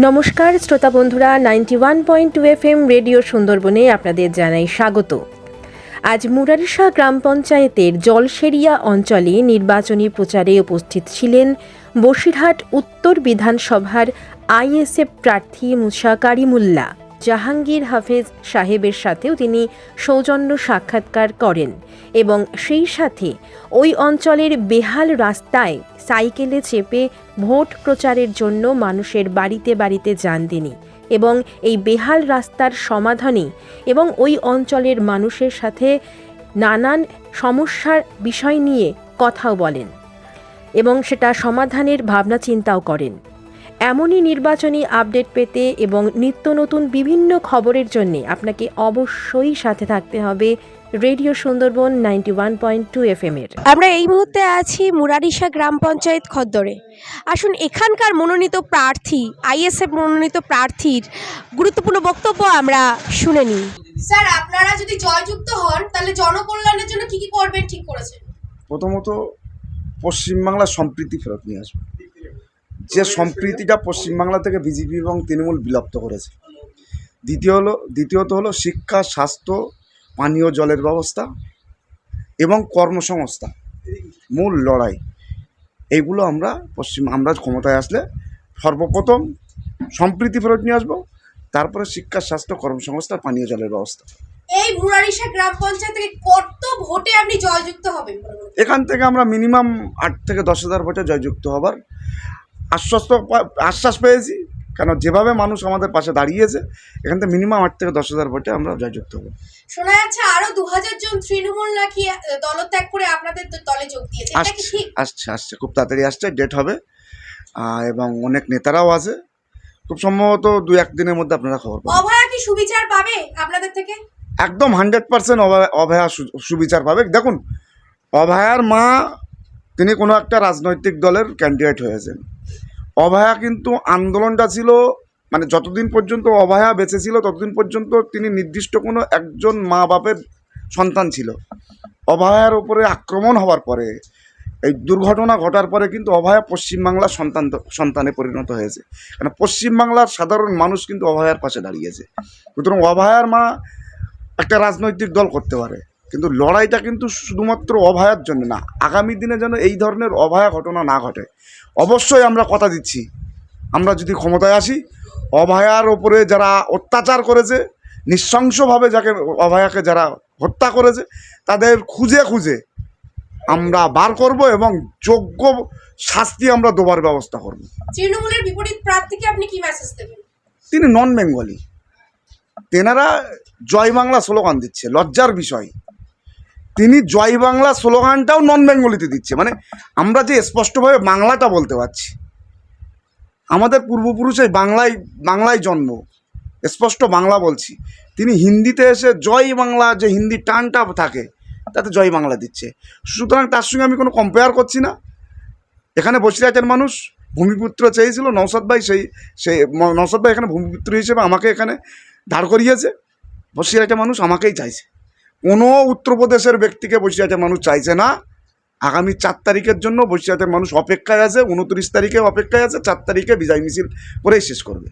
নমস্কার শ্রোতা বন্ধুরা, 91.2 FM রেডিও সুন্দরবনে আপনাদের জানাই স্বাগত। আজ মুরারিশা গ্রাম পঞ্চায়েতের জলশেরিয়া অঞ্চলে নির্বাচনী প্রচারে উপস্থিত ছিলেন বসিরহাট উত্তর বিধানসভার আইএসএফ প্রার্থী মুসা কারিমুল্লাহ। জাহাঙ্গীর হাফেজ সাহেবের সাথেও তিনি সৌজন্য সাক্ষাৎকার করেন এবং সেই সাথে ওই অঞ্চলের বেহাল রাস্তায় সাইকেলে চেপে ভোট প্রচারের জন্য মানুষের বাড়িতে বাড়িতে যান তিনি এবং এই বেহাল রাস্তার সমাধানে এবং ওই অঞ্চলের মানুষের সাথে নানান সমস্যার বিষয় নিয়ে কথাও বলেন এবং সেটা সমাধানের ভাবনা চিন্তাও করেন। এমনই নির্বাচনী আপডেট পেতে এবং নিত্য নতুন বিভিন্ন খবরের জন্য আপনাকে অবশ্যই সাথে থাকতে হবে রেডিও সুন্দরবন 91.2 FM এর। আমরা এই মুহূর্তে আছি মুরারিশা গ্রাম পঞ্চায়েত খদ্দরে। আসুন এখানকার মনোনীত প্রার্থী, আইএসএফ মনোনীত প্রার্থীর গুরুত্বপূর্ণ বক্তব্য আমরা শুনে নিই। স্যার, আপনারা যদি জয়যুক্ত হন তাহলে জনকল্যাণের জন্য কি কি করবেন ঠিক করেছেন? প্রথমত পশ্চিমবাংলার সম্প্রীতি ফেরত নিয়ে আসবে, যে সম্প্রীতিটা পশ্চিমবাংলা থেকে বিজেপি এবং তৃণমূল বিলুপ্ত করেছে। দ্বিতীয়ত হলো শিক্ষা, স্বাস্থ্য, পানীয় জলের ব্যবস্থা এবং কর্মসংস্থান, মূল লড়াই। এইগুলো আমরা ক্ষমতায় আসলে সর্বপ্রথম সম্প্রীতি ফেরত নিয়ে আসবো, তারপরে শিক্ষা, স্বাস্থ্য, কর্মসংস্থান, পানীয় জলের ব্যবস্থা। এই মুরারিশা গ্রাম পঞ্চায়েত থেকে কত ভোটে আপনি জয়যুক্ত হবেন? এখান থেকে আমরা মিনিমাম 8 থেকে 10,000 ভোটে জয়যুক্ত হবার আশ্বাস পেয়েছি, কেন যেভাবে মানুষ আমাদের পাশে দাঁড়িয়েছে, এখান থেকে মিনিমাম 8 থেকে 10,000 ভোটে আমরা জয়যুক্ত হব। শোনা যাচ্ছে আরো 2000 জন তৃণমূল নাকি দলত্যাগ করে আপনাদের দলে যোগ দিয়েছে, এটা কি ঠিক? আসছে খুব তাড়াতাড়ি আসছে, ডেট হবে, এবং অনেক নেতারাও আছে। খুব সম্ভবত 2-1 দিনের মধ্যে আপনারা খবর পাবেন। অভয়া কি সুবিচার পাবে আপনাদের থেকে? একদম 100% অভয়া সুবিচার পাবে। দেখুন, অভয়ার মা তিনি কোনো একটা রাজনৈতিক দলের ক্যান্ডিডেট হয়েছেন। অভয়া কিন্তু আন্দোলনটা ছিল, মানে যতদিন পর্যন্ত অভয়া বেঁচে ছিল ততদিন পর্যন্ত তিনি নির্দিষ্ট কোনো একজন মা বাপের সন্তান ছিল। অভয়ার উপরে আক্রমণ হওয়ার পরে, এই দুর্ঘটনা ঘটার পরে কিন্তু অভয়া পশ্চিমবাংলার সন্তানে পরিণত হয়েছে, কারণ পশ্চিমবাংলার সাধারণ মানুষ কিন্তু অভয়ার পাশে দাঁড়িয়েছে। সুতরাং অভয়ার মা একটা রাজনৈতিক দল করতে পারে, কিন্তু লড়াইটা কিন্তু শুধুমাত্র অভয়ার জন্য না। আগামী দিনে যেন এই ধরনের অভয়া ঘটনা না ঘটে, অবশ্যই আমরা কথা দিচ্ছি, আমরা যদি ক্ষমতায় আসি, অভয়ার ওপরে যারা অত্যাচার করেছে, নৃশংসভাবে অভয়াকে যারা হত্যা করেছে, তাদের খুঁজে খুঁজে আমরা বার করব এবং যোগ্য শাস্তি আমরা দেওয়ার ব্যবস্থা করব। তৃণমূলের বিপরীত প্রার্থীকে আপনি কি মেসেজ দেবেন? তিনি নন বেঙ্গলি, তেনারা জয় বাংলা স্লোগান দিচ্ছে, লজ্জার বিষয়। তিনি জয় বাংলা স্লোগানটাও নন বেঙ্গলিতে দিচ্ছে, মানে আমরা যে স্পষ্টভাবে বাংলাটা বলতে পারছি, আমাদের পূর্বপুরুষের বাংলায় জন্ম, স্পষ্ট বাংলা বলছি। তিনি হিন্দিতে এসে জয় বাংলা, যে হিন্দি টানটা থাকে, তাতে জয় বাংলা দিচ্ছে। সুতরাং তার সঙ্গে আমি কোনো কম্পেয়ার করছি না। এখানে বসিরহাটের মানুষ ভূমিপুত্র চেয়েছিল, নওশাদ ভাই নওশাদ ভাই এখানে ভূমিপুত্র হিসেবে আমাকে এখানে দাঁড় করিয়েছে। বসিরহাটের মানুষ আমাকেই চাইছে, কোনো উত্তরপ্রদেশের ব্যক্তিকে বসিরহাটের মানুষ চাইছে না। আগামী 4 তারিখের জন্য বসিরহাটের মানুষ অপেক্ষায় আছে, 29 তারিখে অপেক্ষায় আছে, 4 তারিখে বিজয় মিছিল করেই শেষ করবে।